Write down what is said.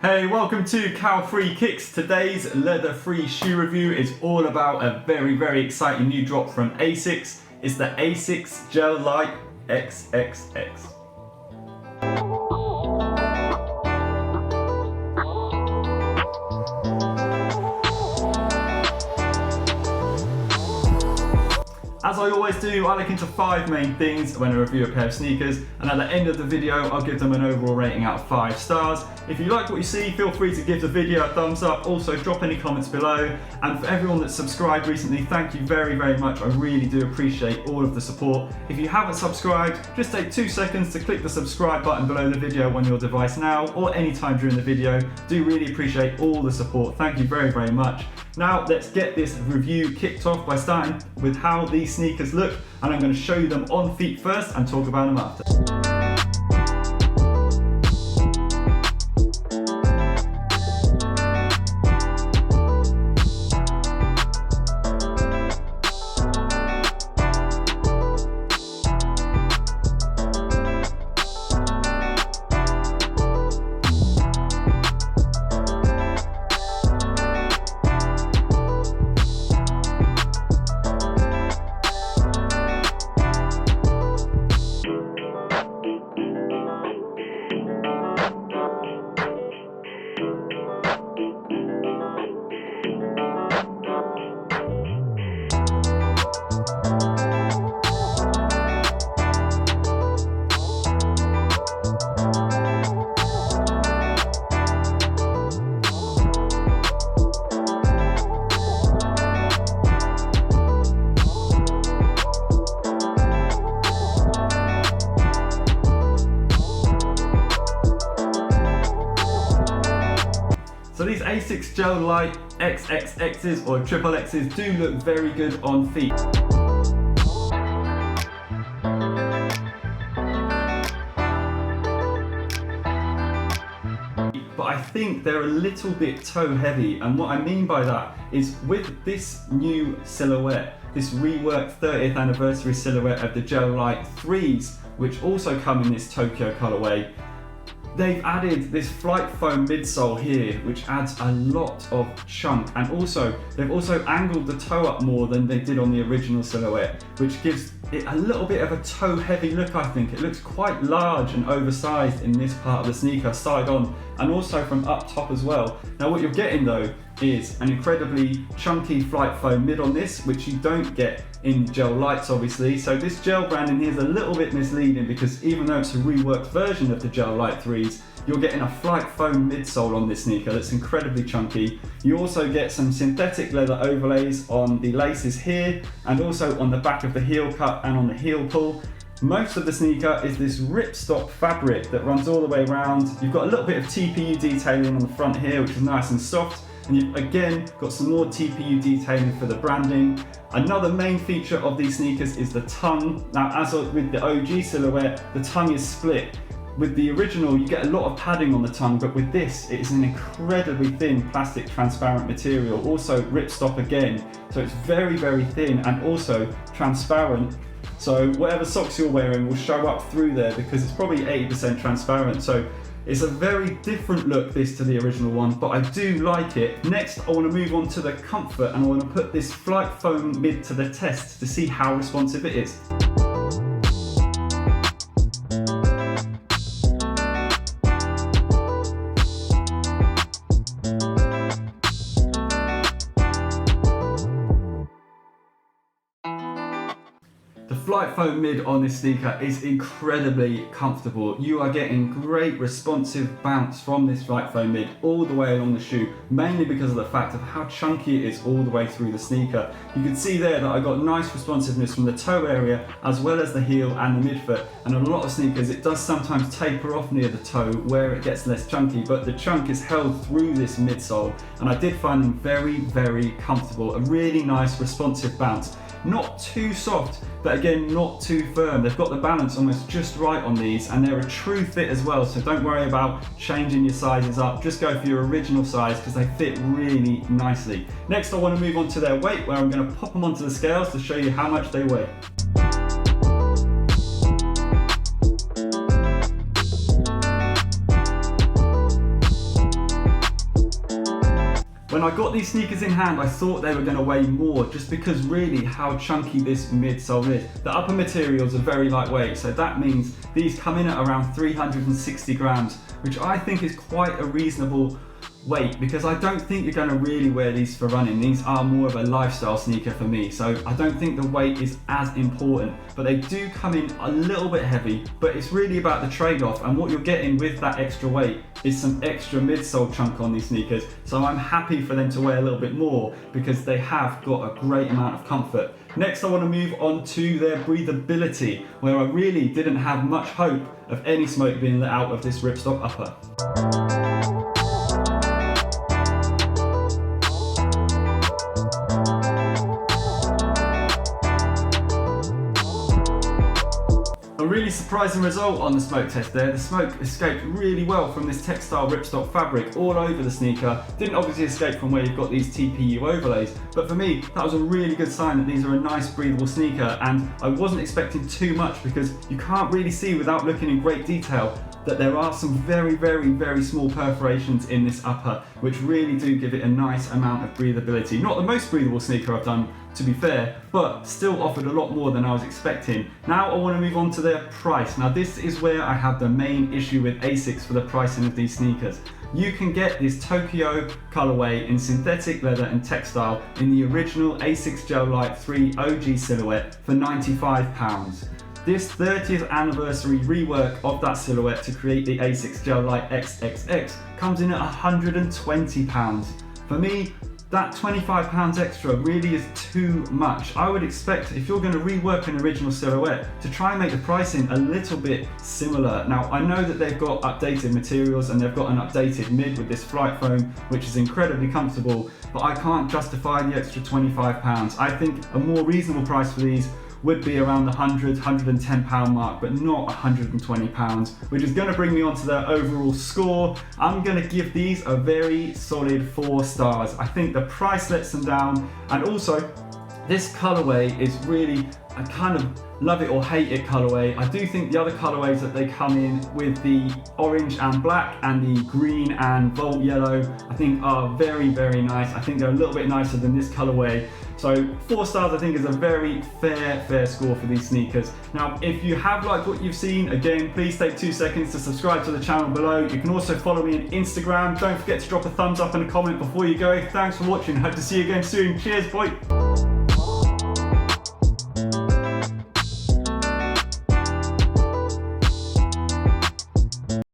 Hey, welcome to Cow-Free Kicks. Today's leather-free shoe review is all about a very exciting new drop from ASICS. It's the ASICS GEL LYTE XXX. As I always do, I look into 5 main things when I review a pair of sneakers, and at the end of the video I'll give them an overall rating out of 5 stars. If you like what you see, feel free to give the video a thumbs up, also drop any comments below, and for everyone that's subscribed recently, thank you very much. I really do appreciate all of the support. If you haven't subscribed, just take 2 seconds to click the subscribe button below the video on your device now or anytime during the video. Do really appreciate all the support, thank you very much. Now let's get this review kicked off by starting with how these sneakers look, and I'm going to show you them on feet first and talk about them after. So these ASICS GEL LYTE XXXs or XXXs do look very good on feet. But I think they're a little bit toe heavy, and what I mean by that is with this new silhouette, this reworked 30th anniversary silhouette of the GEL LYTE 3s, which also come in this Tokyo colorway, they've added this flight foam midsole here, which adds a lot of chunk, and also they've also angled the toe up more than they did on the original silhouette, which gives it a little bit of a toe heavy look. I think it looks quite large and oversized in this part of the sneaker, side on and also from up top as well. Now what you're getting though is an incredibly chunky flight foam mid on this, which you don't get in GEL LYTEs obviously. So this gel branding here is a little bit misleading, because even though it's a reworked version of the GEL LYTE 3s, you're getting a flight foam midsole on this sneaker that's incredibly chunky. You also get some synthetic leather overlays on the laces here, and also on the back of the heel cup and on the heel pull. Most of the sneaker is this ripstop fabric that runs all the way around. You've got a little bit of TPU detailing on the front here, which is nice and soft. And you've again got some more TPU detailing for the branding. Another main feature of these sneakers is the tongue. Now, as with the OG silhouette, the tongue is split. With the original, you get a lot of padding on the tongue, but with this, it is an incredibly thin plastic transparent material. Also ripstop again, so it's very thin and also transparent. So whatever socks you're wearing will show up through there, because it's probably 80% transparent. So it's a very different look, this, to the original one, but I do like it. Next, I want to move on to the comfort, and I want to put this flight foam mid to the test to see how responsive it is. The flight foam mid on this sneaker is incredibly comfortable. You are getting great responsive bounce from this flight foam mid all the way along the shoe, mainly because of the fact of how chunky it is all the way through the sneaker. You can see there that I got nice responsiveness from the toe area as well as the heel and the midfoot, and on a lot of sneakers it does sometimes taper off near the toe where it gets less chunky, but the chunk is held through this midsole, and I did find them very comfortable. A really nice responsive bounce. Not too soft, but again, not too firm. They've got the balance almost just right on these, and they're a true fit as well, so don't worry about changing your sizes up. Just go for your original size because they fit really nicely. Next, I want to move on to their weight, where I'm going to pop them onto the scales to show you how much they weigh. When I got these sneakers in hand, I thought they were going to weigh more just because really how chunky this midsole is. The upper materials are very lightweight, so that means these come in at around 360 grams, which I think is quite a reasonable weight because I don't think you're going to really wear these for running. These are more of a lifestyle sneaker for me, so I don't think the weight is as important, but they do come in a little bit heavy, but it's really about the trade-off, and what you're getting with that extra weight is some extra midsole chunk on these sneakers, so I'm happy for them to weigh a little bit more because they have got a great amount of comfort. Next I want to move on to their breathability, where I really didn't have much hope of any smoke being let out of this ripstop upper. A really surprising result on the smoke test there. The smoke escaped really well from this textile ripstop fabric all over the sneaker. Didn't obviously escape from where you've got these TPU overlays, but for me that was a really good sign that these are a nice breathable sneaker, and I wasn't expecting too much because you can't really see without looking in great detail that there are some very small perforations in this upper, which really do give it a nice amount of breathability. Not the most breathable sneaker I've done, to be fair, but still offered a lot more than I was expecting. Now I want to move on to their price. Now this is where I have the main issue with ASICS for the pricing of these sneakers. You can get this Tokyo colorway in synthetic leather and textile in the original ASICS Gel Lyte 3 OG silhouette for £95. This 30th anniversary rework of that silhouette to create the ASICS GEL LYTE XXX comes in at £120. For me, that £25 extra really is too much. I would expect if you're going to rework an original silhouette to try and make the pricing a little bit similar. Now I know that they've got updated materials and they've got an updated mid with this flight foam, which is incredibly comfortable, but I can't justify the extra £25. I think a more reasonable price for these would be around the £100, £110 mark, but not £120, which is going to bring me on to their overall score. I'm going to give these a very solid 4 stars. I think the price lets them down, and also this colorway is really a kind of love it or hate it colorway. I do think the other colorways that they come in with the orange and black and the green and Volt yellow I think are very nice. I think they're a little bit nicer than this colorway. So 4 stars I think is a very fair score for these sneakers. Now if you have liked what you've seen, again please take 2 seconds to subscribe to the channel below. You can also follow me on Instagram. Don't forget to drop a thumbs up and a comment before you go. Thanks for watching. Hope to see you again soon. Cheers, bye.